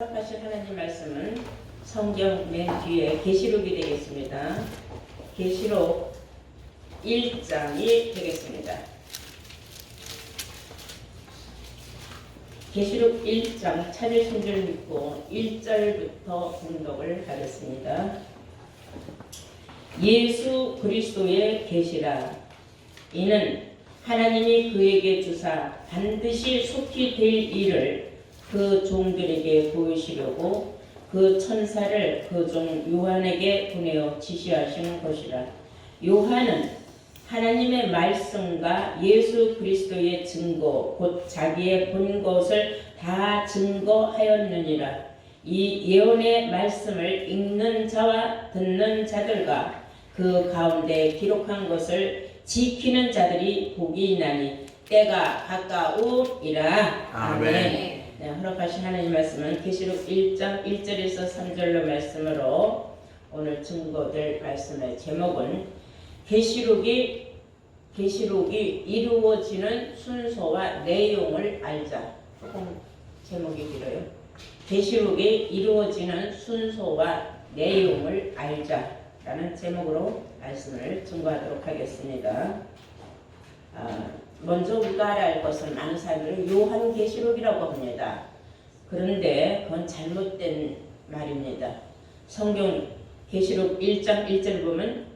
하실 하나님 말씀은 성경 맨 뒤에 계시록이 되겠습니다. 계시록 1장이 되겠습니다. 계시록 1장 차례 순절 믿고 1절부터 공독을 하겠습니다. 예수 그리스도의 계시라. 이는 하나님이 그에게 주사 반드시 속히 될 일을 그 종들에게 보이시려고 그 천사를 그 종 요한에게 보내어 지시하신 것이라. 요한은 하나님의 말씀과 예수 그리스도의 증거 곧 자기의 본 것을 다 증거하였느니라. 이 예언의 말씀을 읽는 자와 듣는 자들과 그 가운데 기록한 것을 지키는 자들이 복이 있나니 때가 가까우니라. 아멘. 네, 허락하신 하나님 말씀은 계시록 1장 1절에서 3절로 말씀으로 오늘 증거될 말씀의 제목은 계시록이 이루어지는 순서와 내용을 알자. 조금 제목이 길어요. 계시록이 이루어지는 순서와 내용을 알자라는 제목으로 말씀을 증거하도록 하겠습니다. 먼저 우리가 알아야 할 것은 많은 사람들은 요한계시록이라고 합니다. 그런데 그건 잘못된 말입니다. 성경 계시록 1장 1절 보면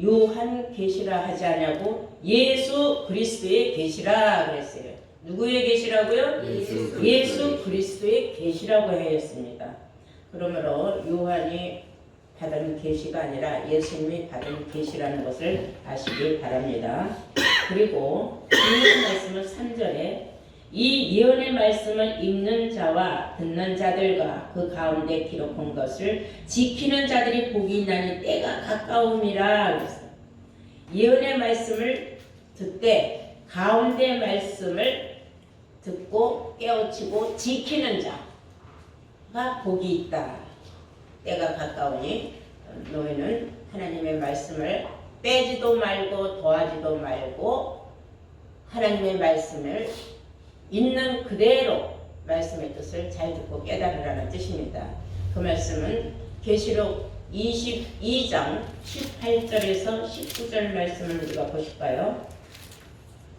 요한계시라 하지 않냐고 예수 그리스도의 계시라 그랬어요. 누구의 계시라고요? 예수 그리스도의 계시라고 하였습니다. 그러므로 요한이 받은 계시가 아니라 예수님이 받은 계시라는 것을 아시기 바랍니다. 그리고 이 말씀은 3절에 이 예언의 말씀을 읽는 자와 듣는 자들과 그 가운데 기록한 것을 지키는 자들이 복이 있나니 때가 가까움이라 그랬어요. 예언의 말씀을 듣되 가운데 말씀을 듣고 깨우치고 지키는 자가 복이 있다. 때가 가까우니 너희는 하나님의 말씀을 빼지도 말고 더하지도 말고 하나님의 말씀을 있는 그대로 말씀의 뜻을 잘 듣고 깨달으라는 뜻입니다. 그 말씀은 계시록 22장 18절에서 19절 말씀을 우리가 보실까요?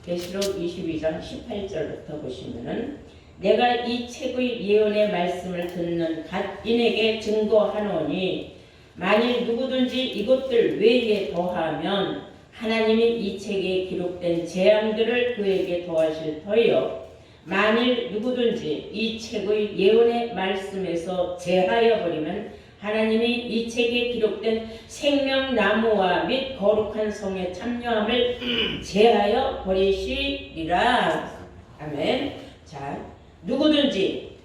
계시록 22장 18절부터 보시면은 내가 이 책의 예언의 말씀을 듣는 갓인에게 증거하노니 만일 누구든지 이것들 외에 더하면 하나님이 이 책에 기록된 재앙들을 그에게 더하실 터이요 만일 누구든지 이 책의 예언의 말씀에서 제하여 버리면 하나님이 이 책에 기록된 생명나무와 및 거룩한 성의 참여함을 제하여 버리시리라. 아멘. 자, 누구든지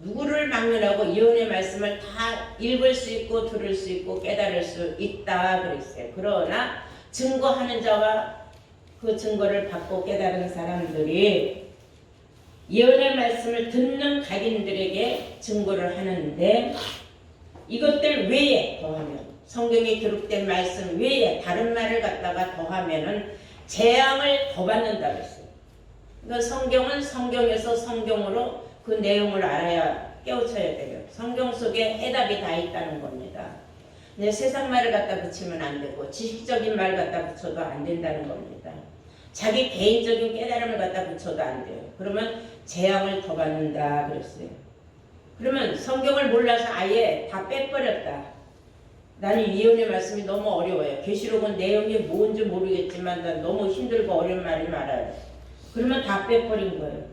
누구를 막론하고 예언의 말씀을 다 읽을 수 있고 들을 수 있고 깨달을 수 있다 그랬어요. 그러나 증거하는 자와 그 증거를 받고 깨달은 사람들이 예언의 말씀을 듣는 각인들에게 증거를 하는데 이것들 외에 더하면 성경에 기록된 말씀 외에 다른 말을 갖다가 더하면은 재앙을 더 받는다 그랬어요. 그러니까 성경은 성경에서 성경으로 그 내용을 알아야 깨우쳐야 돼요. 성경 속에 해답이 다 있다는 겁니다. 근데 세상 말을 갖다 붙이면 안 되고 지식적인 말 갖다 붙여도 안 된다는 겁니다. 자기 개인적인 깨달음을 갖다 붙여도 안 돼요. 그러면 재앙을 더 받는다 그랬어요. 그러면 성경을 몰라서 아예 다 빼버렸다. 나는 예언의 말씀이 너무 어려워요. 계시록은 내용이 뭔지 모르겠지만 난 너무 힘들고 어려운 말이 많아요. 그러면 다 빼버린 거예요.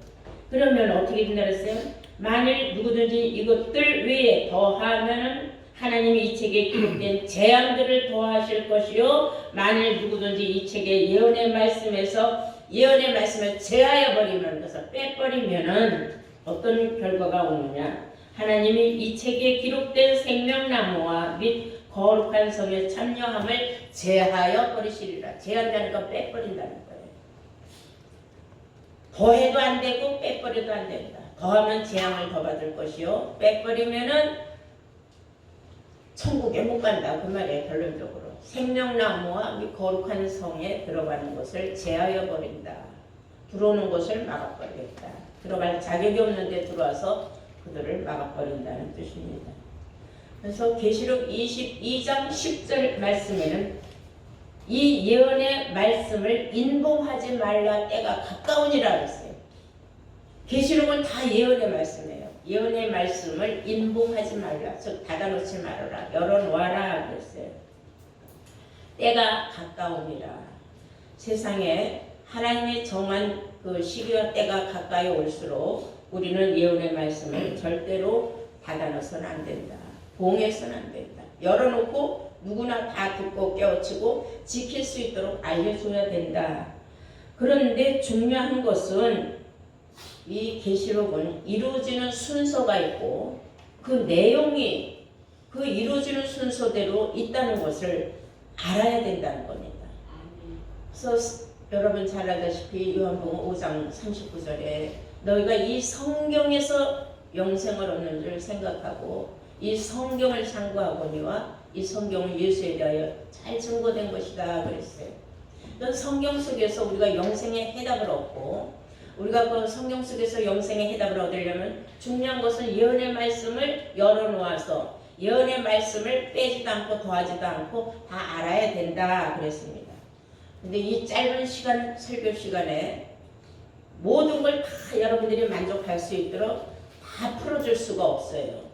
그러면 어떻게 된다 그랬어요? 만일 누구든지 이것들 외에 더하면은 하나님이 이 책에 기록된 재앙들을 더하실 것이요 만일 누구든지 이 책의 예언의 말씀에서 예언의 말씀을 제하여 버리면 그래서 빼버리면은 어떤 결과가 오느냐? 하나님이 이 책에 기록된 생명나무와 및 거룩한 성의 참여함을 제하여 버리시리라. 제한다는 건 빼버린다는 거예요. 더해도 안 되고 빼버려도 안 된다. 더하면 재앙을 더 받을 것이요 빼버리면은 천국에 못 간다. 그 말이에요. 결론적으로 생명나무와 및 거룩한 성에 들어가는 것을 제하여 버린다. 들어오는 것을 막아버리겠다. 들어갈 자격이 없는데 들어와서 그들을 막아버린다는 뜻입니다. 그래서 계시록 22장 10절 말씀에는 이 예언의 말씀을 인봉하지 말라 때가 가까우니라 그랬어요. 계시록은 다 예언의 말씀이에요. 예언의 말씀을 인봉하지 말라, 즉 닫아놓지 말아라, 열어놓아라 그랬어요. 때가 가까우니라. 세상에 하나님이 정한 그 시기와 때가 가까이 올수록 우리는 예언의 말씀을 절대로 닫아놓아서는 안 된다. 봉해서는 안 된다. 열어놓고 누구나 다 듣고 깨우치고 지킬 수 있도록 알려줘야 된다. 그런데 중요한 것은 이 계시록은 이루어지는 순서가 있고 그 내용이 그 이루어지는 순서대로 있다는 것을 알아야 된다는 겁니다. 그래서 여러분 잘 알다시피 요한복음 5장 39절에 너희가 이 성경에서 영생을 얻는 줄 생각하고 이 성경을 상고하거니와 이 성경은 예수에 대하여 잘 증거된 것이다 그랬어요. 그 성경 속에서 우리가 영생의 해답을 얻고 우리가 그 성경 속에서 영생의 해답을 얻으려면 중요한 것은 예언의 말씀을 열어놓아서 예언의 말씀을 빼지도 않고 더하지도 않고 다 알아야 된다 그랬습니다. 근데 이 짧은 시간 설교 시간에 모든 걸 다 여러분들이 만족할 수 있도록 다 풀어줄 수가 없어요.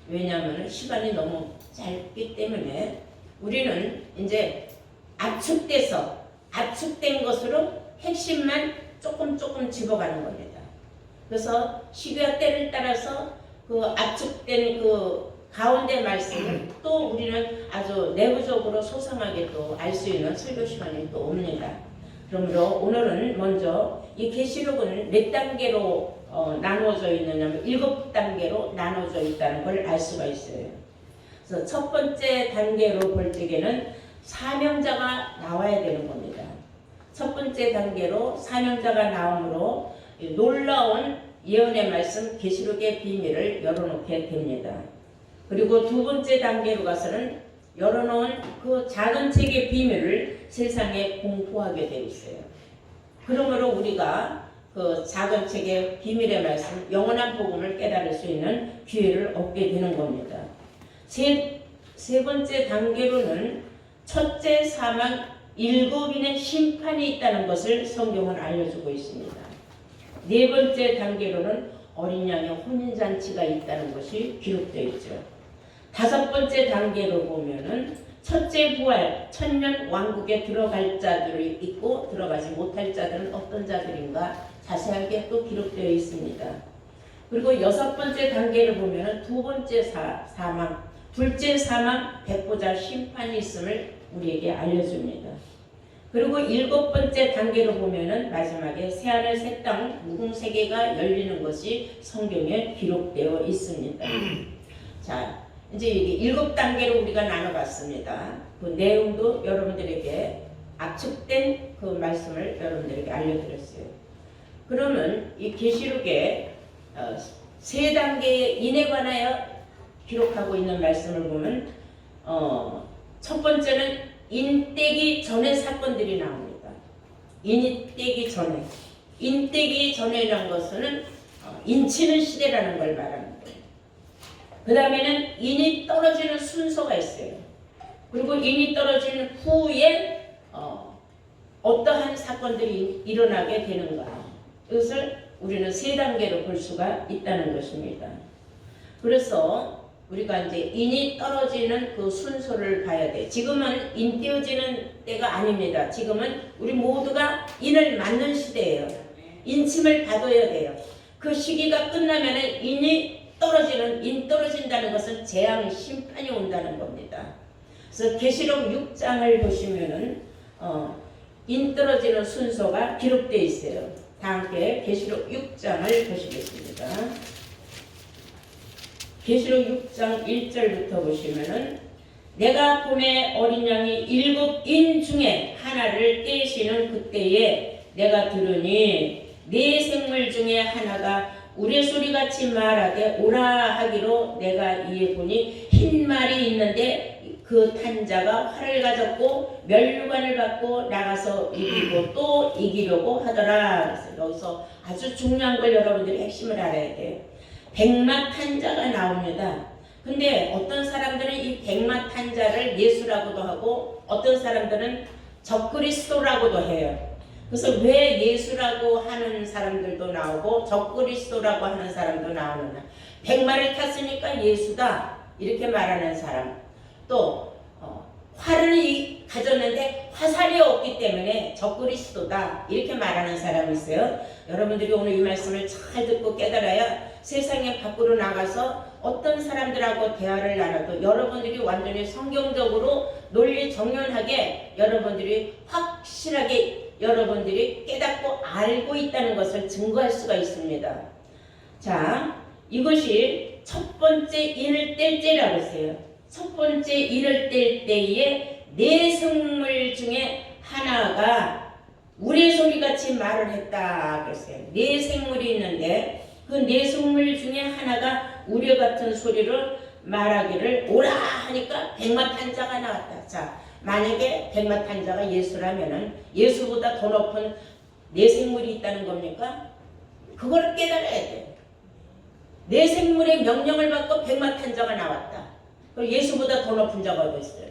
왜냐하면 시간이 너무 짧기 때문에 우리는 이제 압축된 것으로 핵심만 조금 집어가는 겁니다. 그래서 시기와 때를 따라서 그 압축된 그 가운데 말씀을 또 우리는 아주 내부적으로 소상하게 또 알 수 있는 설교 시간이 또 옵니다. 그러므로 오늘은 먼저 이 계시록은 몇 단계로 나누어져 있느냐면 7단계로 나누어져 있다는 걸 알 수가 있어요. 그래서 첫 번째 단계로 볼 적에는 사명자가 나와야 되는 겁니다. 첫 번째 단계로 사명자가 나오므로 놀라운 예언의 말씀 계시록의 비밀을 열어놓게 됩니다. 그리고 두 번째 단계로 가서는 열어놓은 그 작은 책의 비밀을 세상에 공포하게 되어 있어요. 그러므로 우리가 그 작은 책의 비밀의 말씀, 영원한 복음을 깨달을 수 있는 기회를 얻게 되는 겁니다. 세 번째 단계로는 첫째 사망 7인의 심판이 있다는 것을 성경은 알려주고 있습니다. 네 번째 단계로는 어린 양의 혼인잔치가 있다는 것이 기록되어 있죠. 다섯 번째 단계로 보면은 첫째 부활, 천년 왕국에 들어갈 자들이 있고 들어가지 못할 자들은 어떤 자들인가 자세하게 또 기록되어 있습니다. 그리고 여섯 번째 단계를 보면은 두 번째 사망, 둘째 사망, 백보자 심판이 있음을 우리에게 알려줍니다. 그리고 일곱 번째 단계로 보면은 마지막에 새하늘 새 땅 무궁세계가 열리는 것이 성경에 기록되어 있습니다. 자, 이제 이게 7단계로 우리가 나눠봤습니다. 그 내용도 여러분들에게 압축된 그 말씀을 여러분들에게 알려드렸어요. 그러면 이 계시록의 세 단계의 인에 관하여 기록하고 있는 말씀을 보면 첫 번째는 인떼기 전의 사건들이 나옵니다. 인이 떼기 전에. 인떼기 전에라는 것은 인치는 시대라는 걸 말하는 거예요. 그 다음에는 인이 떨어지는 순서가 있어요. 그리고 인이 떨어지는 후에 어떠한 사건들이 일어나게 되는가. 이것을 우리는 세 단계로 볼 수가 있다는 것입니다. 그래서 우리가 이제 인이 떨어지는 그 순서를 봐야 돼. 지금은 인 띄어지는 때가 아닙니다. 지금은 우리 모두가 인을 맞는 시대예요. 인침을 받아야 돼요. 그 시기가 끝나면은 인 떨어진다는 것은 재앙, 심판이 온다는 겁니다. 그래서 계시록 6장을 보시면은 인 떨어지는 순서가 기록되어 있어요. 다 함께 계시록 6장을 보시겠습니다. 계시록 6장 1절부터 보시면은 내가 봄에 어린 양이 7인 중에 하나를 떼시는 그때에 내가 들으니 네 생물 중에 하나가 우레소리같이 말하되 오라 하기로 내가 이에 보니 흰 말이 있는데 그 탄자가 활을 가졌고 면류관을 받고 나가서 이기고 또 이기려고 하더라. 그래서 여기서 아주 중요한 걸 여러분들이 핵심을 알아야 돼요. 백마탄자가 나옵니다. 근데 어떤 사람들은 이 백마탄자를 예수라고도 하고 어떤 사람들은 적그리스도라고도 해요. 그래서 왜 예수라고 하는 사람들도 나오고 적그리스도라고 하는 사람도 나오느냐. 백마를 탔으니까 예수다 이렇게 말하는 사람, 또 활을 가졌는데 화살이 없기 때문에 적그리스도다 이렇게 말하는 사람이 있어요. 여러분들이 오늘 이 말씀을 잘 듣고 깨달아야 세상에 밖으로 나가서 어떤 사람들하고 대화를 나눠도 여러분들이 완전히 성경적으로 논리 정연하게 여러분들이 확실하게 여러분들이 깨닫고 알고 있다는 것을 증거할 수가 있습니다. 자, 이것이 첫 번째 인을 뗄 때라고 했어요. 첫 번째 인을 뗄 때에 네 생물 중에 하나가 우레소리같이 말을 했다 그랬어요. 네 생물이 있는데 그 네 생물 중에 하나가 우레 같은 소리를 말하기를 오라 하니까 백마탄자가 나왔다. 자, 만약에 백마탄자가 예수라면은 예수보다 더 높은 네 생물이 있다는 겁니까? 그거를 깨달아야 돼요. 네 생물의 명령을 받고 백마탄자가 나왔다. 그리고 예수보다 더 높은 자가 어디 있어요?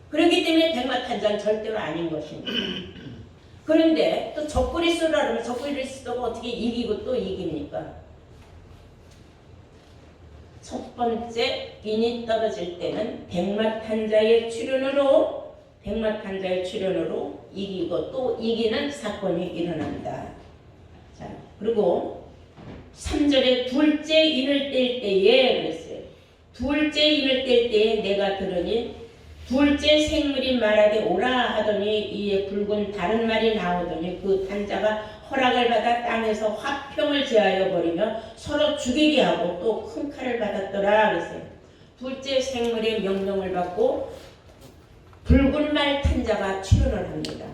그렇기 때문에 백마탄자는 절대로 아닌 것입니다. 그런데 또 적그리스도라 그러면 적그리스도가 어떻게 이기고 또 이깁니까? 첫 번째 인이 떨어질 때는 백마탄자의 출현으로 이기고 또 이기는 사건이 일어납니다. 자, 그리고 3절에 둘째 인을 뗄 때에 그랬어요. 둘째 인을 뗄 때에 내가 들으니 둘째 생물이 말하되 오라 하더니 이에 붉은 다른 말이 나오더니 그 탄자가 허락을 받아 땅에서 화평을 제하여 버리며 서로 죽이게 하고 또 큰 칼을 받았더라 그랬어요. 둘째 생물의 명령을 받고 붉은 말 탄자가 출현을 합니다.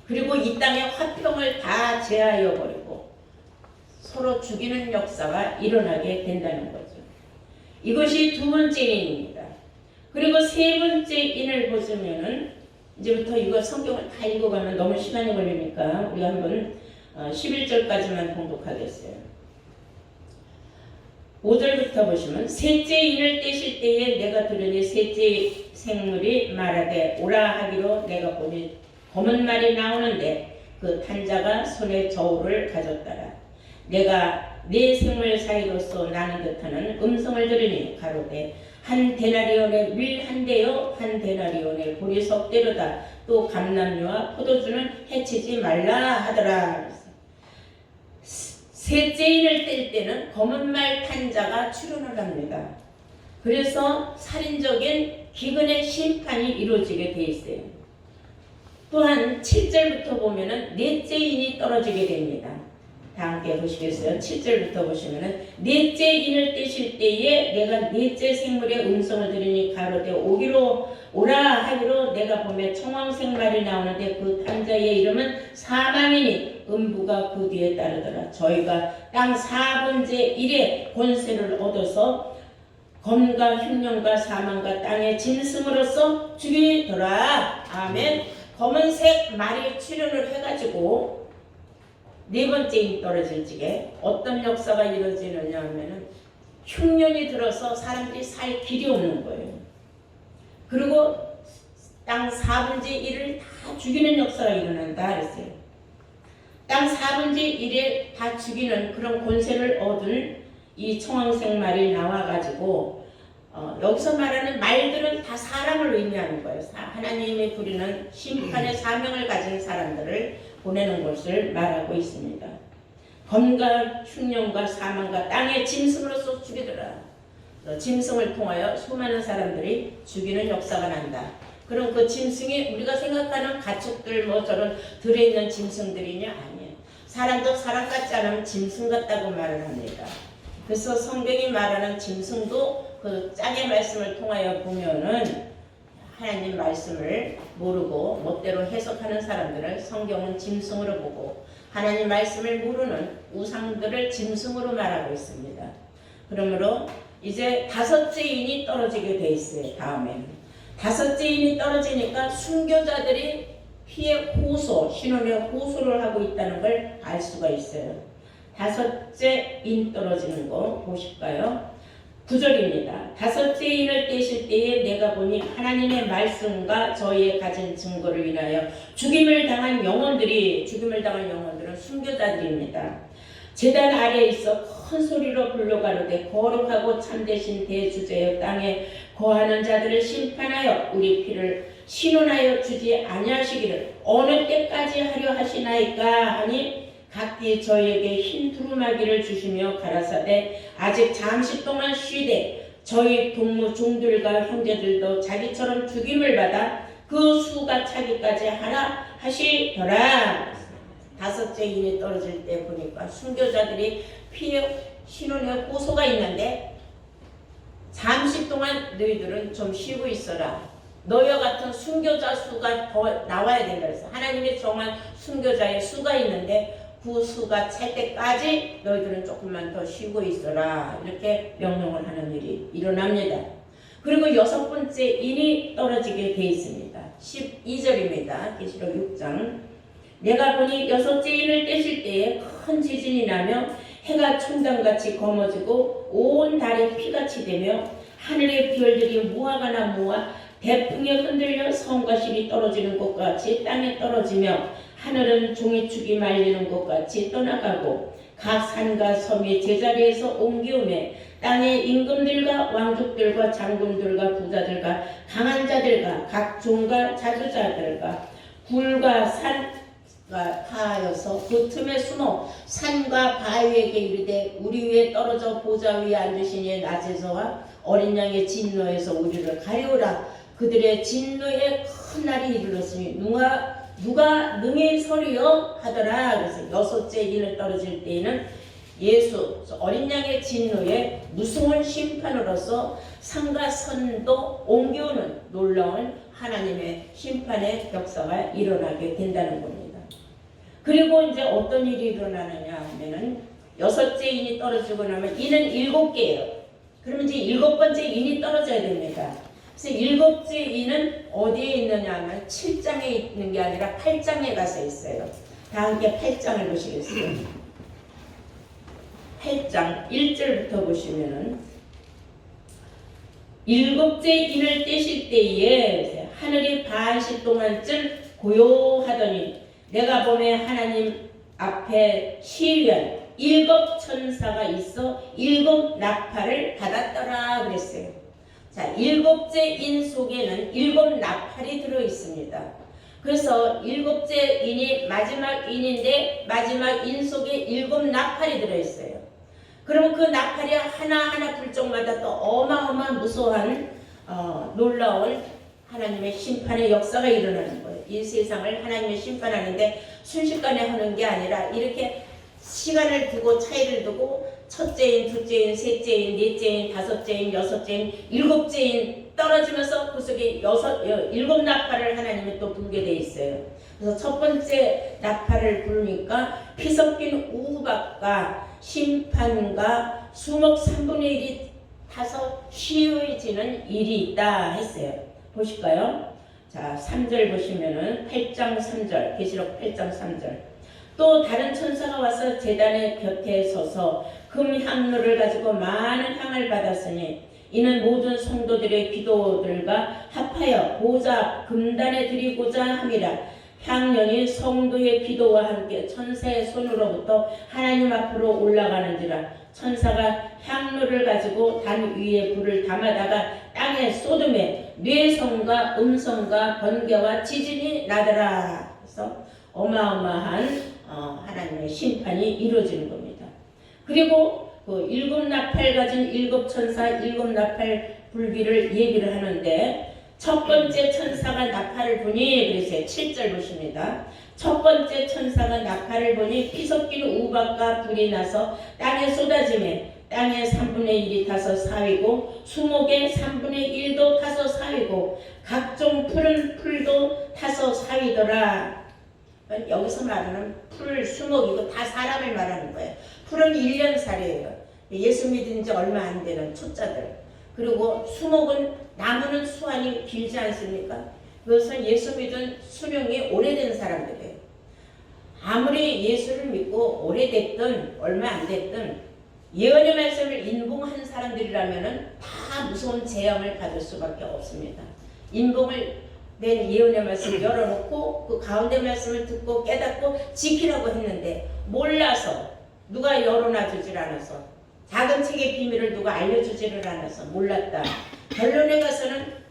그리고 이 땅에 화평을 다 제하여 버리고 서로 죽이는 역사가 일어나게 된다는 거죠. 이것이 두 번째 인입니다. 그리고 세 번째 인을 보시면은 이제부터 이거 성경을 다 읽어가면 너무 시간이 걸리니까 우리 한번 11절까지만 봉독하겠어요. 5절부터 보시면 셋째 인을 떼실 때에 내가 들으니 셋째 생물이 말하되 오라 하기로 내가 보니 검은 말이 나오는데 그 탄자가 손에 저울을 가졌더라. 내가 네 생물 사이로서 나는 듯하는 음성을 들으니 가로되 한 데나리온의 밀 한 대요 한 데나리온의 보리 석 대로다. 또 감람류와 포도주는 해치지 말라 하더라. 셋째 인을 뗄 때는 검은 말 탄자가 출현을 합니다. 그래서 살인적인 기근의 심판이 이루어지게 돼 있어요. 또한 7절부터 보면은 넷째 인이 떨어지게 됩니다. 다 함께 보시겠어요? 7절부터 보시면은 넷째 인을 떼실 때에 내가 넷째 생물의 음성을 들으니 가로되 오라 하기로 내가 보매 청황색 말이 나오는데 그 탄자의 이름은 사망이니 음부가 그 뒤에 따르더라. 저희가 땅 4분의 1의 권세를 얻어서 검과 흉년과 사망과 땅의 짐승으로서 죽이더라. 아멘. 검은색 말이 출현을 해가지고 네 번째 인 떨어질 적에 어떤 역사가 이루어지느냐 하면은 흉년이 들어서 사람들이 살 길이 없는 거예요. 그리고 땅 4분의 1을 다 죽이는 역사가 일어난다 그랬어요. 땅 4분의 1을 다 죽이는 그런 권세를 얻은 이 청황색 말이 나와가지고 여기서 말하는 말들은 다 사람을 의미하는 거예요. 하나님이 부리는 심판의 사명을 가진 사람들을 보내는 것을 말하고 있습니다. 검과 흉년과 사망과 땅의 짐승으로서 죽이더라. 짐승을 통하여 수많은 사람들이 죽이는 역사가 난다. 그럼 그 짐승이 우리가 생각하는 가축들 뭐 저런 들어있는 짐승들이냐? 아니에요. 사람도 사람 같지 않으면 짐승 같다고 말을 합니다. 그래서 성경이 말하는 짐승도 그 짝의 말씀을 통하여 보면은 하나님 말씀을 모르고 멋대로 해석하는 사람들을 성경은 짐승으로 보고 하나님 말씀을 모르는 우상들을 짐승으로 말하고 있습니다. 그러므로 이제 다섯째 인이 떨어지게 돼 있어요. 다음에는 다섯째 인이 떨어지니까 순교자들이 피의 호소, 신원의 호소를 하고 있다는 걸 알 수가 있어요. 다섯째 인 떨어지는 거 보실까요? 9절입니다. 다섯째 인을 떼실 때에 내가 보니 하나님의 말씀과 저희의 가진 증거를 인하여 죽임을 당한 영혼들은 순교자들입니다. 제단 아래에 있어 큰 소리로 불러가로되 거룩하고 참되신 대주제여 땅에 거하는 자들을 심판하여 우리 피를 신원하여 주지 아니하시기를 어느 때까지 하려 하시나이까 하니 각기 저희에게 흰 두루마기를 주시며 가라사대 아직 잠시 동안 쉬되 저희 동무 종들과 형제들도 자기처럼 죽임을 받아 그 수가 차기까지 하라 하시더라. 다섯째 인이 떨어질 때 보니까 순교자들이 피해 신원의 호소가 있는데 잠시 동안 너희들은 좀 쉬고 있어라. 너희와 같은 순교자 수가 더 나와야 된다. 그래서 하나님의 정한 순교자의 수가 있는데 그 수가 찰 때까지 너희들은 조금만 더 쉬고 있어라. 이렇게 명령을 하는 일이 일어납니다. 그리고 여섯 번째 인이 떨어지게 되어 있습니다. 12절입니다. 계시록 6장. 내가 보니 여섯째 인을 떼실 때에 큰 지진이 나며 해가 총단같이 검어지고 온 달이 피같이 되며 하늘의 별들이 무화과나 무화 대풍에 흔들려 성과 실이 떨어지는 것 같이 땅에 떨어지며 하늘은 종이축이 말리는 것 같이 떠나가고 각 산과 섬이 제자리에서 옮기우매 땅의 임금들과 왕족들과 장군들과 부자들과 강한 자들과 각 종과 자주자들과 굴과 산과 타하여서 그 틈에 숨어 산과 바위에게 이르되 우리 위에 떨어져 보좌 위에 앉으신 이의 낮에서와 어린 양의 진노에서 우리를 가리우라. 그들의 진노의 큰 날이 이르렀으니 누가 능히 서리요 하더라. 그래서 여섯째 인을 떨어질 때에는 예수 어린 양의 진노에 무서운 심판으로서 산과 선도 옮겨오는 놀라운 하나님의 심판의 역사가 일어나게 된다는 겁니다. 그리고 이제 어떤 일이 일어나느냐 하면은 여섯째 인이 떨어지고 나면 인은 7개예요. 그러면 이제 7번째 인이 떨어져야 됩니다. 그래서 7째 인은 어디에 있느냐 하면 7장에 있는 게 아니라 8장에 가서 있어요. 다 함께 8장을 보시겠어요? 8장 1절부터 보시면은 7째 인을 떼실 때에 하늘이 반시 동안쯤 고요하더니 내가 보매 하나님 앞에 시위한 7 천사가 있어 7 나팔을 받았더라 그랬어요. 자, 7째 인 속에는 7 나팔이 들어 있습니다. 그래서 7째 인이 마지막 인인데 마지막 인 속에 7 나팔이 들어 있어요. 그러면 그 나팔이 하나하나 불 적마다 또 어마어마한 무서운 놀라운 하나님의 심판의 역사가 일어나는 거예요. 이 세상을 하나님의 심판하는데 순식간에 하는 게 아니라 이렇게 시간을 두고 차이를 두고 첫째인, 둘째인, 셋째인, 넷째인, 다섯째인, 여섯째인, 7째인 떨어지면서 그 속에 7 나팔을 하나님이 또 불게 돼 있어요. 그래서 첫 번째 나팔을 부르니까 피 섞인 우박과 심판과 수목 3분의 1이 타서 쉬워지는 일이 있다 했어요. 보실까요? 자, 3절 보시면은 8장 3절, 계시록 8장 3절. 또 다른 천사가 와서 제단의 곁에 서서 금 향로를 가지고 많은 향을 받았으니 이는 모든 성도들의 기도들과 합하여 보좌 앞 금단에 드리고자 함이라. 향연이 성도의 기도와 함께 천사의 손으로부터 하나님 앞으로 올라가는지라. 천사가 향로를 가지고 단 위에 불을 담아다가 땅에 쏟음에 뇌성과 음성과 번개와 지진이 나더라. 그래서 어마어마한 하나님의 심판이 이루어지는 겁니다. 그리고 그 7 나팔 가진 7 천사 7 나팔 불기를 얘기를 하는데 첫 번째 천사가 나팔을 부니 그래서 7절 보십니다. 첫 번째 천사가 나팔을 부니 피 섞인 우박과 불이 나서 땅에 쏟아지매 땅의 3분의 1이 타서 사위고 수목의 3분의 1도 타서 사위고 각종 푸른 풀도 타서 사위더라. 여기서 말하는 풀, 수목 이거 다 사람을 말하는 거예요. 풀은 1년살이에요. 예수 믿은 지 얼마 안 되는 초짜들. 그리고 수목은 나무는 수완이 길지 않습니까? 그것은 예수 믿은 수령이 오래된 사람들이에요. 아무리 예수를 믿고 오래됐든 얼마 안 됐든 예언의 말씀을 인봉한 사람들이라면은 다 무서운 재앙을 받을 수밖에 없습니다. 인봉을 낸 예언의 말씀을 열어놓고 그 가운데 말씀을 듣고 깨닫고 지키라고 했는데 몰라서 누가 열어놔주질 않아서 작은 책의 비밀을 누가 알려주지를 않아서 몰랐다. 결론에 가서는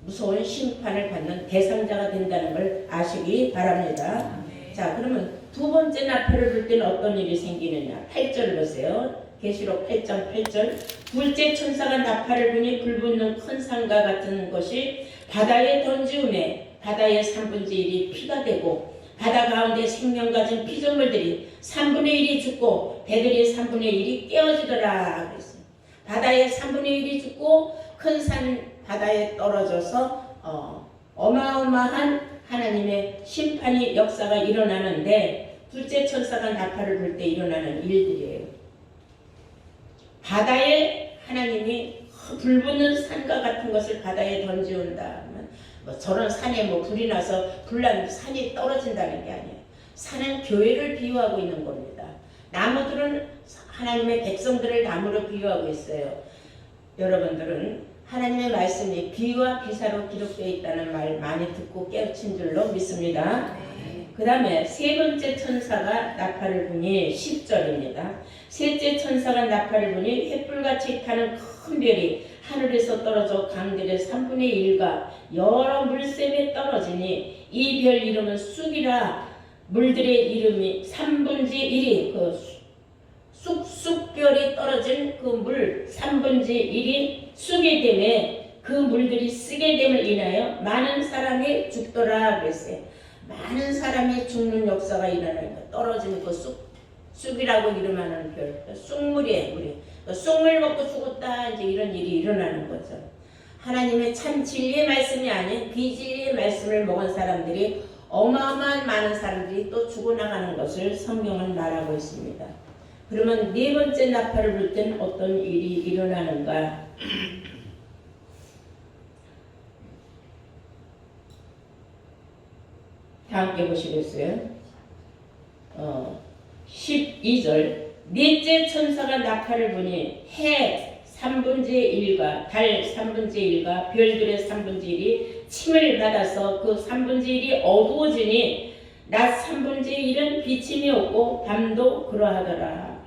무서운 심판을 받는 대상자가 된다는 걸 아시기 바랍니다. 자, 그러면 두 번째 나팔을 불 때는 어떤 일이 생기느냐. 8절 보세요. 계시록 8장 8절. 둘째 천사가 나팔을 부니 불붙는 큰 산과 같은 것이 바다에 던지우매 바다의 3분의 1이 피가 되고 바다 가운데 생명 가진 피조물들이 3분의 1이 죽고 배들이 3분의 1이 깨어지더라 그랬어요. 바다의 3분의 1이 죽고 큰 산 바다에 떨어져서 어마어마한 하나님의 심판이 역사가 일어나는데 둘째 천사가 나팔을 불 때 일어나는 일들이에요. 바다에 하나님이 불붙는 산과 같은 것을 바다에 던지온다. 뭐 저런 산에 뭐 불이 나서 불난 산이 떨어진다는 게 아니에요. 산은 교회를 비유하고 있는 겁니다. 나무들은 하나님의 백성들을 나무로 비유하고 있어요. 여러분들은 하나님의 말씀이 비유와 기사로 기록되어 있다는 말 많이 듣고 깨우친 줄로 믿습니다. 그 다음에 세 번째 천사가 나팔을 부니 10절입니다. 셋째 천사가 나팔을 부니 횃불같이 타는 큰 별이 하늘에서 떨어져 강들의 3분의 1과 여러 물샘에 떨어지니 이 별 이름은 쑥이라. 물들의 이름이 3분의 1이 그 쑥별이 떨어진 그 물 3분의 1이 쑥이 되매 그 물들이 쓰게 됨을 인하여 많은 사람이 죽더라 그랬어요. 많은 사람이 죽는 역사가 일어나니까 떨어지는 그 쑥이라고 이름하는 별, 쑥물이에요. 물이. 쑥물 먹고 죽었다 이제 이런 일이 일어나는 거죠. 하나님의 참 진리의 말씀이 아닌 비진리의 말씀을 먹은 사람들이 어마어마한 많은 사람들이 또 죽어나가는 것을 성경은 말하고 있습니다. 그러면 네 번째 나팔을 불 때는 어떤 일이 일어나는가? 다 함께 보시겠어요? 12절. 넷째 천사가 나팔을 부니 해 3분의 1과 달 3분의 1과 별들의 3분의 1이 침을 받아서 그 3분의 1이 어두워지니 낮 3분의 1은 비침이 없고 밤도 그러하더라.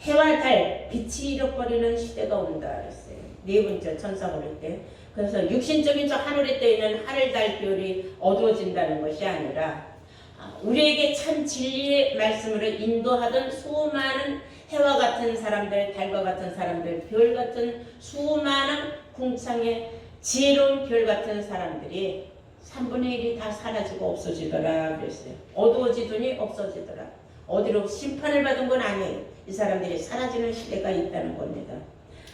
해와 달 빛이 잃어버리는 시대가 온다 그랬어요. 네 번째 천사가 올 때. 그래서 육신적인 저 하늘에 떠 있는 하늘, 달, 별이 어두워진다는 것이 아니라 우리에게 참 진리의 말씀으로 인도하던 수많은 해와 같은 사람들, 달과 같은 사람들, 별 같은 수많은 궁창의 지혜로운 별 같은 사람들이 3분의 1이 다 사라지고 없어지더라 그랬어요. 어두워지더니 없어지더라. 어디로 심판을 받은 건 아니에요. 이 사람들이 사라지는 시대가 있다는 겁니다.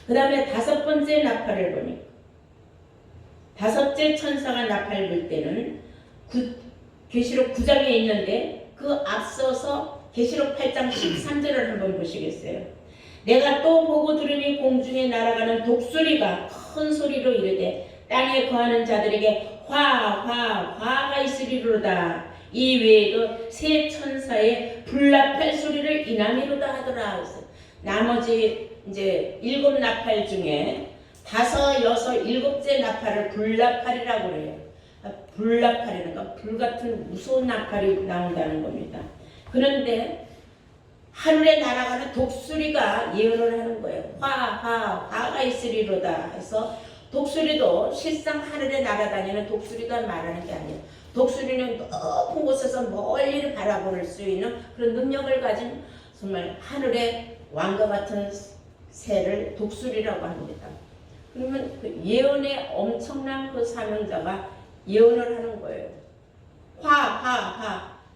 그 다음에 다섯 번째 나팔을 보니 다섯째 천사가 나팔 불 때는 계시록 9장에 있는데 그 앞서서 계시록 8장 13절을 한번 보시겠어요. 내가 또 보고 들으니 공중에 날아가는 독수리가 큰 소리로 이르되 땅에 거하는 자들에게 화가 있으리로다. 이 외에도 세 천사의 불나팔 소리를 이나미로다 하더라. 나머지 이제 7 나팔 중에 5, 6, 7째 나팔을 불나팔이라고 그래요. 불나팔이니까 불같은 무서운 나팔이 나온다는 겁니다. 그런데 하늘에 날아가는 독수리가 예언을 하는 거예요. 화가 있으리로다 해서 독수리도 실상 하늘에 날아다니는 독수리가 말하는 게 아니에요. 독수리는 높은 곳에서 멀리를 바라볼 수 있는 그런 능력을 가진 정말 하늘의 왕과 같은 새를 독수리라고 합니다. 그러면 그 예언의 엄청난 그 사명자가 예언을 하는 거예요.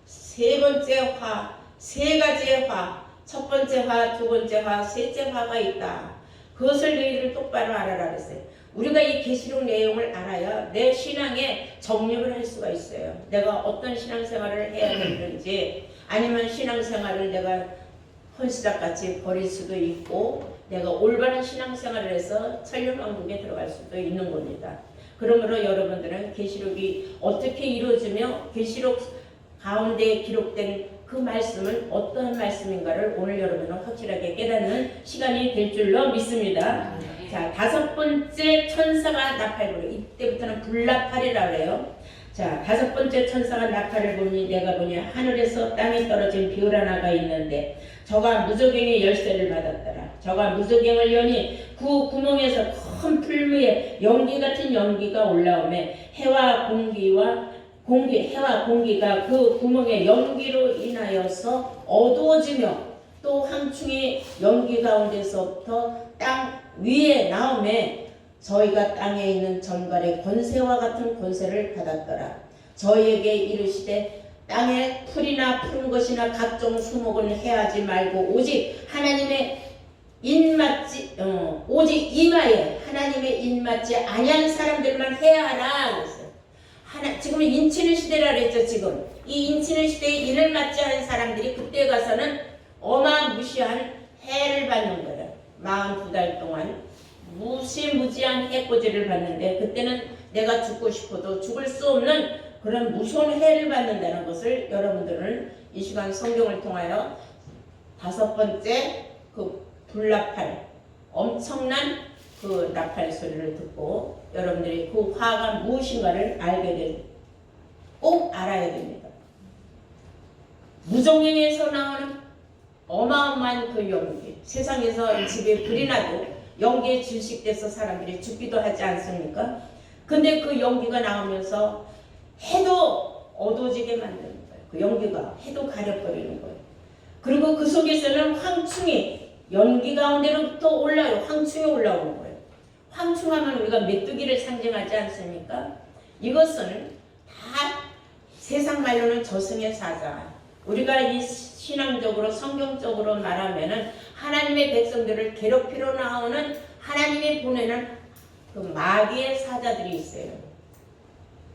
세 번째 화, 세 가지의 화, 첫 번째 화, 두 번째 화, 셋째 화가 있다. 그것을 너희들 똑바로 알아라 그랬어요. 우리가 이 계시록 내용을 알아야 내 신앙에 정립을 할 수가 있어요. 내가 어떤 신앙생활을 해야 되는지, 아니면 신앙생활을 내가 헌시작같이 버릴 수도 있고 내가 올바른 신앙생활을 해서 천년왕국에 들어갈 수도 있는 겁니다. 그러므로 여러분들은 계시록이 어떻게 이루어지며 계시록 가운데에 기록된 그 말씀은 어떠한 말씀인가를 오늘 여러분은 확실하게 깨닫는 시간이 될 줄로 믿습니다. 자, 5번째 천사가 나팔 부르. 이때부터는 불나팔이라고 해요. 자, 5번째 천사가 나팔을 부니 내가 보니 하늘에서 땅에 떨어진 별 하나가 있는데 저가 무저갱의 열쇠를 받았더라. 저가 무저갱을 여니 그 구멍에서 큰 풀무에 연기 같은 연기가 올라오매 해와 공기가 그 구멍의 연기로 인하여서 어두워지며 또 황충이 연기 가운데서부터 땅 위에 나오매 저희가 땅에 있는 전갈의 권세와 같은 권세를 받았더라. 저희에게 이르시되 땅에 풀이나 푸른 것이나 각종 수목은 해하지 말고 오직 하나님의 오직 이마에 하나님의 인맞지 아니한 사람들만 해야 하라 그랬어요. 지금은 인치는 시대라 그랬죠. 지금 이 인치는 시대에 인을 맞지 않은 사람들이 그때 가서는 어마무시한 해를 받는 거예요. 42달 동안 무시무지한 해코지를 받는데 그때는 내가 죽고 싶어도 죽을 수 없는 그런 무서운 해를 받는다는 것을 여러분들은 이 시간 성경을 통하여 5번째 그 불나팔 엄청난 그 나팔 소리를 듣고 여러분들이 그 화가 무엇인가를 알게 된 꼭 알아야 됩니다. 무정령에서 나오는 어마어마한 그 연기, 세상에서 집에 불이 나도 연기에 질식돼서 사람들이 죽기도 하지 않습니까? 근데 그 연기가 나오면서 해도 어두워지게 만드는 거예요. 그 연기가 해도 가려버리는 거예요. 그리고 그 속에서는 황충이 연기 가운데로부터 올라요. 황충이 올라오는 거예요. 황충하면 우리가 메뚜기를 상징하지 않습니까? 이것은 다 세상 말로는 저승의 사자. 우리가 이 신앙적으로 성경적으로 말하면은 하나님의 백성들을 괴롭히러 나오는 하나님이 보내는 그 마귀의 사자들이 있어요.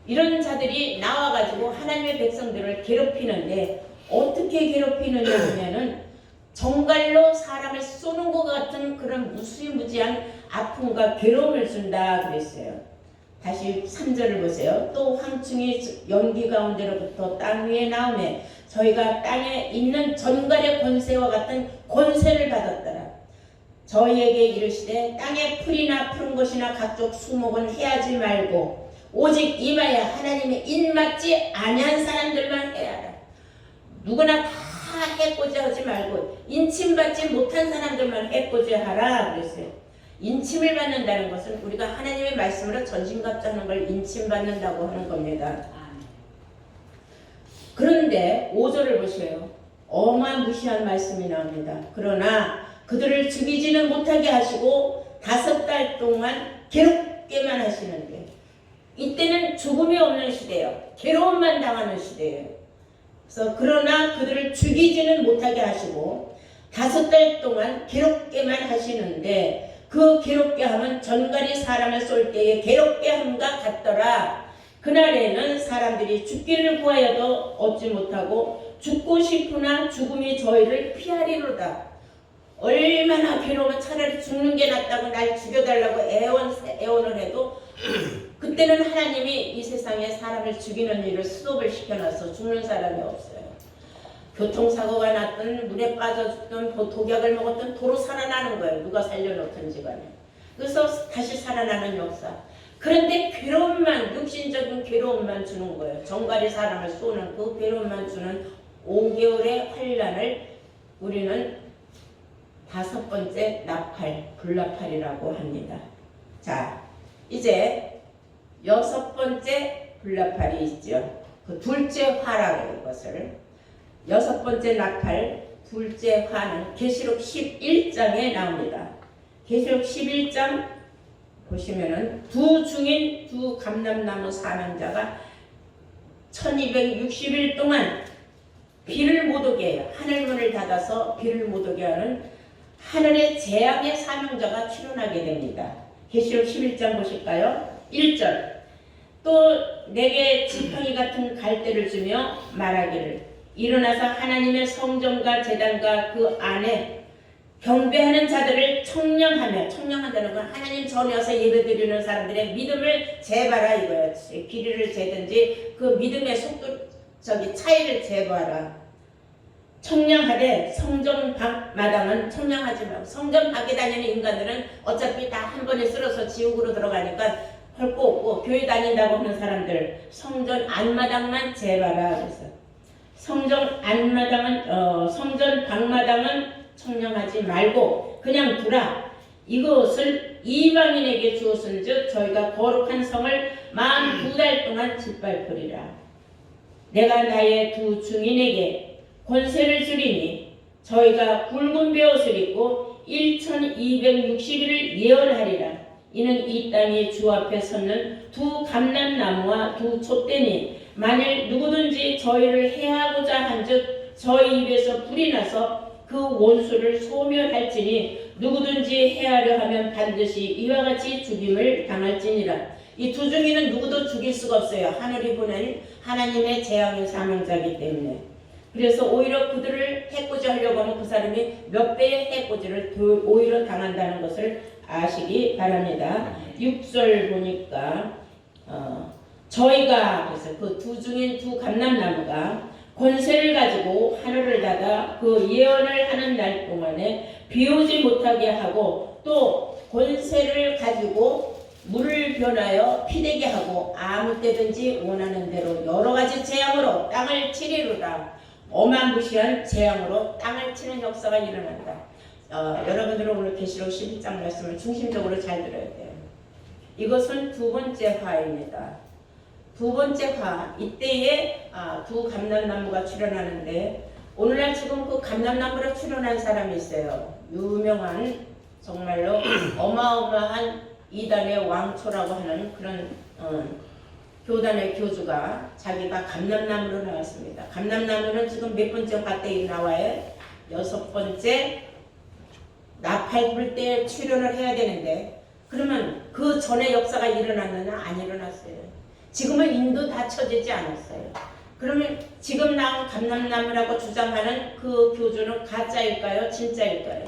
이런 자들이 나와가지고 하나님의 백성들을 괴롭히는데 어떻게 괴롭히느냐 하면은 정갈로 사람을 쏘는 것 같은 그런 무시무지한 아픔과 괴로움을 준다 그랬어요. 다시 3절을 보세요. 또 황충이 연기 가운데로부터 땅 위에 나오매 저희가 땅에 있는 전갈의 권세와 같은 권세를 받았더라. 저희에게 이르시되 땅에 풀이나 푸른 것이나 각종 수목은 해하지 말고 오직 이마에 하나님의 인맞지 아니한 사람들만 해야 하라. 누구나 다 해코지 하지 말고 인침받지 못한 사람들만 해코지 하라 그랬어요. 인침을 받는다는 것은 우리가 하나님의 말씀으로 전신갑주하는 걸 인침받는다고 하는 겁니다. 그런데 5절을 보세요. 어마무시한 말씀이 나옵니다. 그러나 그들을 죽이지는 못하게 하시고 5달 동안 괴롭게만 하시는데 이때는 죽음이 없는 시대예요. 괴로움만 당하는 시대예요. 그래서 그러나 그들을 죽이지는 못하게 하시고 5달 동안 괴롭게만 하시는데 그 괴롭게 함은 전갈이 사람을 쏠 때에 괴롭게 함과 같더라. 그날에는 사람들이 죽기를 구하여도 얻지 못하고 죽고 싶으나 죽음이 저희를 피하리로다. 얼마나 괴로우면 차라리 죽는 게 낫다고 날 죽여달라고 애원을 해도 그때는 하나님이 이 세상에 사람을 죽이는 일을 스톱을 시켜놔서 죽는 사람이 없어요. 교통사고가 났든 물에 빠져 죽든 독약을 먹었든 도로 살아나는 거예요. 누가 살려놓든지 간에. 그래서 다시 살아나는 역사. 그런데 괴로움만, 육신적인 괴로움만 주는 거예요. 정갈이 사람을 쏘는 그 괴로움만 주는 5개월의 환란을 우리는 5번째 나팔, 불나팔이라고 합니다. 자, 이제 6번째 불나팔이 있죠. 그 둘째 화라고 해요, 이것을. 6번째 나팔, 둘째 화는 계시록 11장에 나옵니다. 계시록 11장 보시면은 두 중인 두 감람나무 사명자가 1260일 동안 비를 못 오게 해요. 하늘문을 닫아서 비를 못 오게 하는 하늘의 재앙의 사명자가 출현하게 됩니다. 계시록 11장 보실까요? 1절 또 내게 지팡이 같은 갈대를 주며 말하기를 일어나서 하나님의 성전과 제단과 그 안에 경배하는 자들을 청량한다는 건 하나님 전에 와서 예배드리는 사람들의 믿음을 재봐라 이거예요. 길이를 재든지 그 믿음의 속도 차이를 제거하라. 청량하되 성전 밖 마당은 청량하지 말고, 성전 밖에 다니는 인간들은 어차피 다 한 번에 쓸어서 지옥으로 들어가니까 할 거 없고, 교회 다닌다고 하는 사람들 성전 안마당만 제봐라. 그래서 성전 안마당은 성전 밖마당은 청량하지 말고 그냥 두라. 이것을 이방인에게 주었은즉 저희가 거룩한 성을 만 2달 동안 짓밟으리라. 내가 나의 두 증인에게 권세를 주리니 저희가 굵은 베옷을 입고 1260일을 예언하리라. 이는 이 땅이 주 앞에 섰는 두 감람나무와 두 촛대니 만일 누구든지 저희를 해하고자 한즉 저희 입에서 불이 나서 그 원수를 소멸할지니 누구든지 해하려 하면 반드시 이와 같이 죽임을 당할지니라. 이 두 증인은 누구도 죽일 수가 없어요. 하늘이 보낸 하나님의 재앙의 사명자이기 때문에. 그래서 오히려 그들을 해코지 하려고 하면 그 사람이 몇 배의 해코지를 오히려 당한다는 것을 아시기 바랍니다. 6절 보니까 저희가, 그래서 그 두 증인 두 감람나무가 권세를 가지고 하늘을 닫아 그 예언을 하는 날 동안에 비오지 못하게 하고, 또 권세를 가지고 물을 변하여 피되게 하고 아무 때든지 원하는 대로 여러 가지 재앙으로 땅을 치리로다. 어마무시한 재앙으로 땅을 치는 역사가 일어난다. 여러분들은 오늘 계시록 11장 말씀을 중심적으로 잘 들어야 돼요. 이것은 두 번째 화입니다. 두 번째 화, 이때에 두 감람나무가 출현하는데, 오늘날 지금 그 감람나무로 출현한 사람이 있어요. 유명한, 정말로 어마어마한 이단의 왕초라고 하는 그런 교단의 교주가 자기가 감람나무로 나왔습니다. 감람나무는 지금 몇 번째 가때에 나와요? 6번째 나팔 불 때 출현을 해야 되는데, 그러면 그 전에 역사가 일어났느냐? 안 일어났어요. 지금은 인도 다 쳐지지 않았어요. 그러면 지금 나온 감람나무라고 주장하는 그 교주는 가짜일까요? 진짜일까요?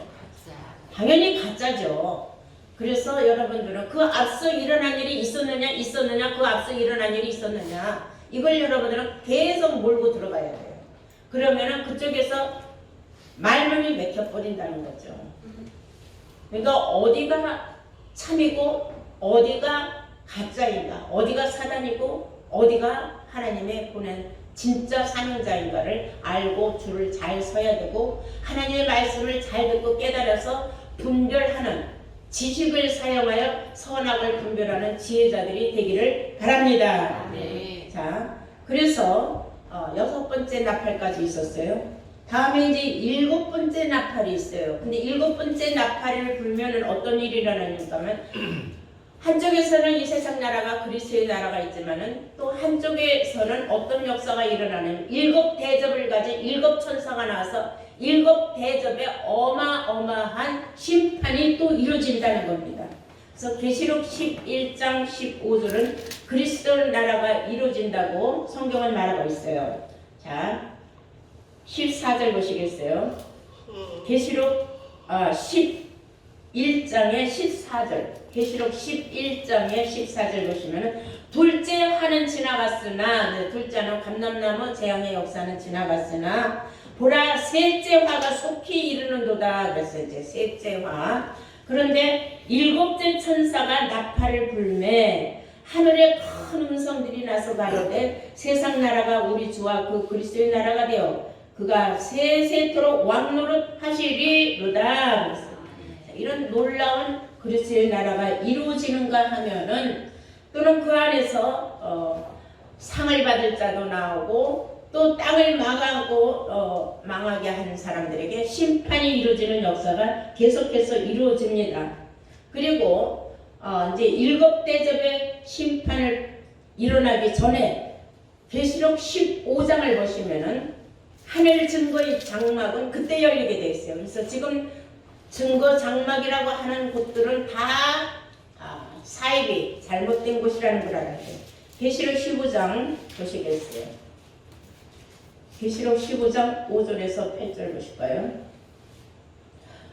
당연히 가짜죠. 그래서 여러분들은 그 앞서 일어난 일이 있었느냐, 그 앞서 일어난 일이 있었느냐, 이걸 여러분들은 계속 몰고 들어가야 돼요. 그러면은 그쪽에서 말문이 맥혀버린다는 거죠. 그러니까 어디가 참이고 어디가 가짜인가, 어디가 사단이고 어디가 하나님의 보낸 진짜 사명자인가를 알고 줄을 잘 서야 되고, 하나님의 말씀을 잘 듣고 깨달아서 분별하는, 지식을 사용하여 선악을 분별하는 지혜자들이 되기를 바랍니다. 네. 자, 그래서 6번째 나팔까지 있었어요. 다음에 이제 7번째 나팔이 있어요. 근데 7번째 나팔을 불면은 어떤 일이 일어나냐면, 한쪽에서는 이 세상 나라가 그리스도의 나라가 있지만은 또 한쪽에서는 어떤 역사가 일어나냐면, 7 대접을 가진 7 천사가 나와서 7 대접의 어마어마한 심판이 또 이루어진다는 겁니다. 그래서 계시록 11장 15절은 그리스도 나라가 이루어진다고 성경은 말하고 있어요. 자, 14절 보시겠어요? 계시록 11장의 14절, 계시록 11장의 14절 보시면은, 둘째 화는 지나갔으나, 둘째는 감람나무 재앙의 역사는 지나갔으나 보라 셋째 화가 속히 이르는도다. 그래서 이제 셋째 화. 그런데 7째 천사가 나팔을 불매 하늘에 큰 음성들이 나서 가로되 세상 나라가 우리 주와 그 그리스도의 나라가 되어 그가 세세토록 왕노릇 하시리로다. 그래서 이런 놀라운 그리스도의 나라가 이루어지는가 하면은, 또는 그 안에서 상을 받을 자도 나오고, 또 땅을 망하게 하는 사람들에게 심판이 이루어지는 역사가 계속해서 이루어집니다. 그리고 이제 7 대접의 심판을 일어나기 전에 계시록 15장을 보시면은 하늘 증거의 장막은 그때 열리게 되어 있어요. 그래서 지금 증거 장막이라고 하는 곳들은 다 사입이 잘못된 곳이라는 걸 알아야 돼요. 계시록 15장 보시겠어요? 계시록 15장 5절에서 8절 보실까요?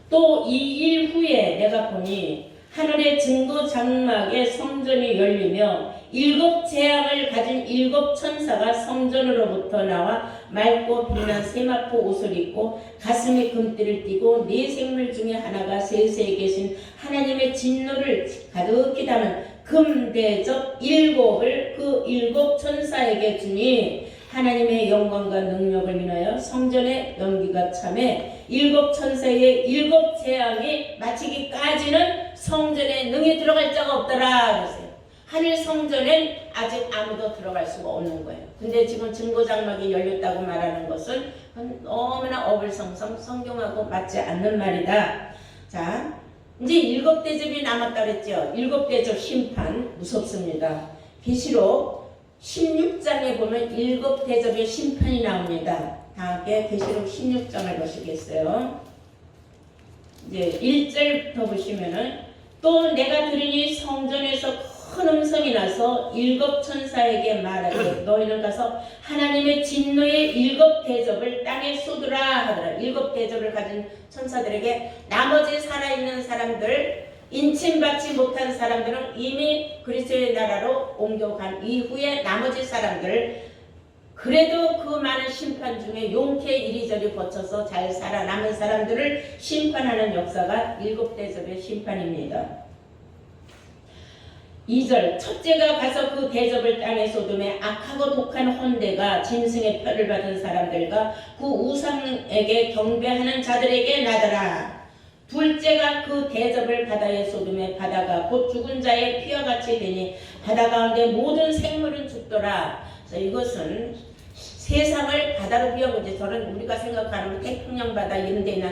또 이 일 후에 내가 보니 하늘의 증거 장막에 성전이 열리며 7 재앙을 가진 7 천사가 성전으로부터 나와 맑고 빛난 세마포 옷을 입고 가슴에 금띠를 띠고 네 생물 중에 하나가 세세에 계신 하나님의 진노를 가득히 담은 금대접 7을 그 7 천사에게 주니 하나님의 영광과 능력을 인하여 성전의 연기가 참해 7 천사의 7 재앙이 마치기까지는 성전에 능히 들어갈 자가 없더라 그러세요. 하늘 성전엔 아직 아무도 들어갈 수가 없는 거예요. 근데 지금 증거장막이 열렸다고 말하는 것은 너무나 어불성성 성경하고 맞지 않는 말이다. 자, 이제 7 대접이 남았다 그랬죠. 7 대접 심판 무섭습니다. 계시록 16장에 보면 7 대접의 심판이 나옵니다. 다 함께 계시록 16장을 보시겠어요. 이제 1절부터 보시면은 또 내가 들으니 성전에서 큰 음성이 나서 7 천사에게 말하되 너희는 가서 하나님의 진노의 7 대접을 땅에 쏟으라 하더라. 7 대접을 가진 천사들에게 나머지 살아있는 사람들, 인침받지 못한 사람들은 이미 그리스도의 나라로 옮겨간 이후에 나머지 사람들, 그래도 그 많은 심판 중에 용케 이리저리 거쳐서 잘 살아남은 사람들을 심판하는 역사가 7 대접의 심판입니다. 2절 첫째가 가서 그 대접을 땅에 쏟음에 악하고 독한 헌대가 짐승의 표를 받은 사람들과 그 우상에게 경배하는 자들에게 나더라. 둘째가 그 대접을 바다에 쏟음에 바다가 곧 죽은 자의 피와 같이 되니 바다 가운데 모든 생물은 죽더라. 그래서 이것은 세상을 바다로 비하고 이제 저는 우리가 생각하는 태평양 바다 이런 데나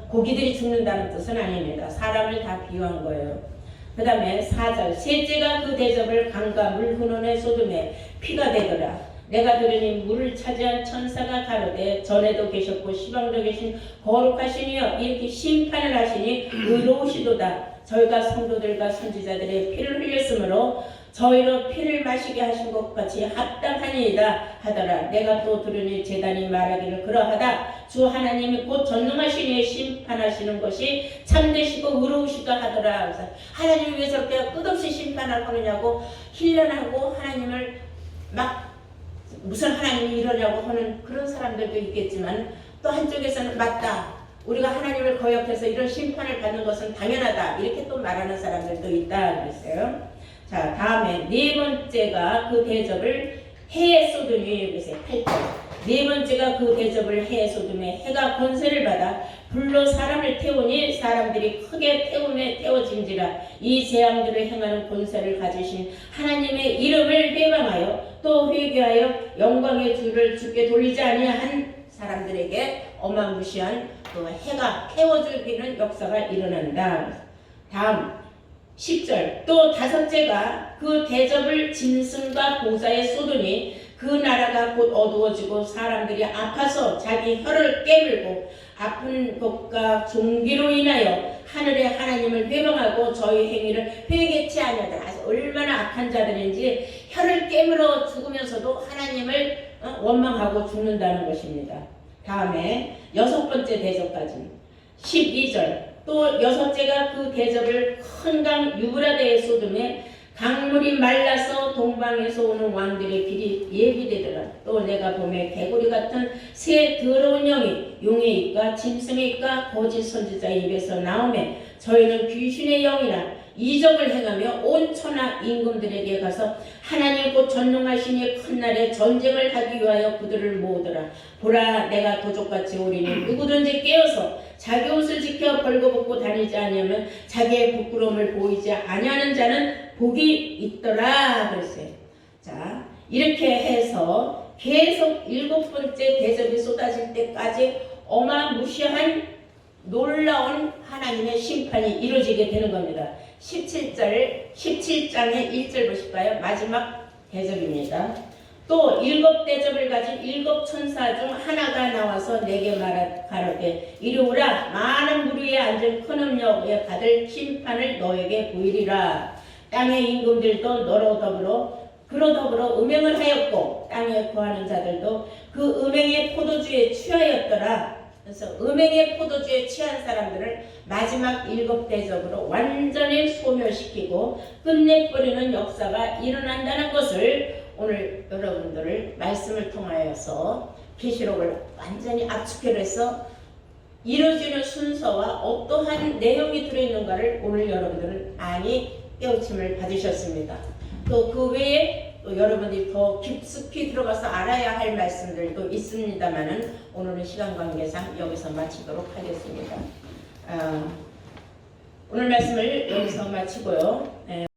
고기들이 죽는다는 뜻은 아닙니다. 사람을 다 비유한 거예요. 그 다음에 4절 셋째가 그 대접을 강과 물 근원에 쏟음에 피가 되더라. 내가 들으니 물을 차지한 천사가 가로되 전에도 계셨고 시방도 계신 거룩하시니여 이렇게 심판을 하시니 의로우시도다. 저희가 성도들과 선지자들의 피를 흘렸으므로 저희로 피를 마시게 하신 것 같이 합당하니이다 하더라. 내가 또 들으니 제단이 말하기를 그러하다. 주 하나님이 곧 전능하신 이에 심판하시는 것이 참되시고 의로우시다 하더라. 그래서 하나님이 왜 저렇게 끝없이 심판을 하느냐고 힐련하고 하나님을 막 무슨 하나님이 이러냐고 하는 그런 사람들도 있겠지만 또 한쪽에서는 맞다. 우리가 하나님을 거역해서 이런 심판을 받는 것은 당연하다. 이렇게 또 말하는 사람들도 있다 그랬어요. 자, 다음에 네 번째가 그 대접을 해에 쏟으니 보세요. 8절. 네 번째가 그 대접을 해에 쏟으며 해가 권세를 받아 불로 사람을 태우니 사람들이 크게 태움에 태워진지라. 이 재앙들을 행하는 권세를 가지신 하나님의 이름을 회방하여 또 회개하여 영광의 주를 주께 돌리지 아니한 사람들에게 어마무시한 그 해가 태워주기는 역사가 일어난다. 다음 10절 또 다섯째가 그 대접을 짐승과 보좌에 쏟으니 그 나라가 곧 어두워지고 사람들이 아파서 자기 혀를 깨물고 아픈 것과 종기로 인하여 하늘의 하나님을 회방하고 저희 행위를 회개치 아니하다. 얼마나 악한 자들인지 혀를 깨물어 죽으면서도 하나님을 원망하고 죽는다는 것입니다. 다음에 6번째 대접까지 12절 또 6째가 그 대접을 큰 강 유브라데에 쏟음에 강물이 말라서 동방에서 오는 왕들의 길이 예비되더라. 또 내가 봄에 개구리 같은 새 더러운 영이 용의 입과 짐승의 입과 거짓 선지자의 입에서 나오매 저희는 귀신의 영이나 이적을 행하며 온 천하 임금들에게 가서 하나님 곧 전능하신 이 큰 날에 전쟁을 하기 위하여 그들을 모으더라. 보라 내가 도적같이 오리니 누구든지 깨어서 자기 옷을 지켜 벌거벗고 다니지 아니하면 자기의 부끄러움을 보이지 아니하는 자는 복이 있더라 그랬어요. 자, 이렇게 해서 계속 7번째 대접이 쏟아질 때까지 어마무시한 놀라운 하나님의 심판이 이루어지게 되는 겁니다. 17장의 1절 보실까요? 마지막 대접입니다. 또 7 대접을 가진 7 천사 중 하나가 나와서 내게 가로되 이리 오라. 많은 물 위에 앉은 큰 음력에 받을 심판을 너에게 보이리라. 땅의 임금들도 너로 더불어 음행을 하였고 땅에 거하는 자들도 그 음행의 포도주에 취하였더라. 그래서 음행의 포도주에 취한 사람들을 마지막 7대접으로 완전히 소멸시키고 끝내버리는 역사가 일어난다는 것을 오늘 여러분들을 말씀을 통하여서 계시록을 완전히 압축해서 이루어지는 순서와 어떠한 내용이 들어있는가를 오늘 여러분들은 많이 깨우침을 받으셨습니다. 또 그 외에 또 여러분들이 더 깊숙이 들어가서 알아야 할 말씀들도 있습니다만은 오늘은 시간 관계상 여기서 마치도록 하겠습니다. 오늘 말씀을 여기서 마치고요.